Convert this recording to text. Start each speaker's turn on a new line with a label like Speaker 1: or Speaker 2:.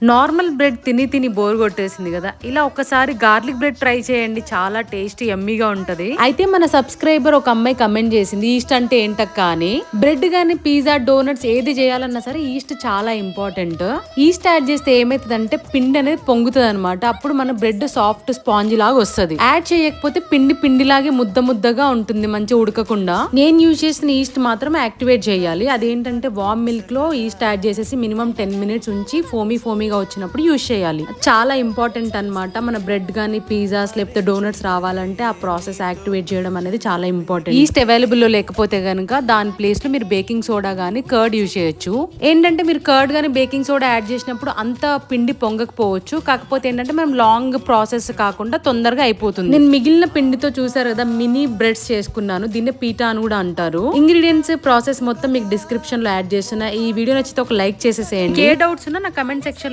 Speaker 1: Normal bread తిని తిని bore కొట్టేసింది కదా, ఇలా ఒకసారి గార్లిక్ బ్రెడ్ ట్రై చేయండి, చాలా టేస్టీ యమ్మీగా ఉంటది. అయితే మన సబ్స్క్రైబర్ ఒక అమ్మాయి కమెంట్ చేసింది, ఈస్ట్ అంటే ఏంటక్క అని. బ్రెడ్ గానీ పిజ్జా డోనట్స్ ఏది చేయాలన్నా సరే ఈస్ట్ చాలా ఇంపార్టెంట్. ఈస్ట్ యాడ్ చేస్తే ఏమైతుందంటే పిండి అనేది పొంగుతుంది అనమాట. అప్పుడు మన బ్రెడ్ సాఫ్ట్ స్పాంజ్ లాగా వస్తుంది. యాడ్ చేయకపోతే పిండి పిండిలాగే ముద్ద ముద్దగా ఉంటుంది, మంచిగా ఉడకకుండా. నేను యూజ్ చేసిన ఈస్ట్ మాత్రం యాక్టివేట్ చేయాలి. అదేంటంటే వామ్ మిల్క్ లో ఈస్ట్ యాడ్ చేసేసి మినిమం 10 minutes ఉంచి ఫోమీగా వచ్చినప్పుడు యూజ్ చేయాలి. చాలా ఇంపార్టెంట్ అన్నమాట. మన బ్రెడ్ గానీ పిజ్జాస్ లేకపోతే డోనట్స్ రావాలంటే ఆ ప్రాసెస్ యాక్టివేట్ చేయడం అనేది చాలా ఇంపార్టెంట్. ఈస్ట్ అవైలబుల్ లో లేకపోతే గనుక దాని ప్లేస్ లో మీరు బేకింగ్ సోడా గానీ కర్డ్ యూజ్ చేయొచ్చు. ఏంటంటే మీరు కర్డ్ గానీ బేకింగ్ సోడా యాడ్ చేసినప్పుడు అంత పిండి పొంగకపోవచ్చు. కాకపోతే ఏంటంటే మనం లాంగ్ ప్రాసెస్ కాకుండా తొందరగా అయిపోతుంది. నేను మిగిలిన పిండితో చూసారు కదా మినీ బ్రెడ్స్ చేసుకున్నాను. దీన్ని పీటా అని కూడా అంటారు. ఇంగ్రీడియంట్స్ ప్రాసెస్ మొత్తం మీకు డిస్క్రిప్షన్ లో యాడ్ చేస్తున్నా. ఈ వీడియో నచ్చితే ఒక లైక్ చేసేసేయండి. ఏ డౌట్స్ ఉన్నా నా కమెంట్ సెక్షన్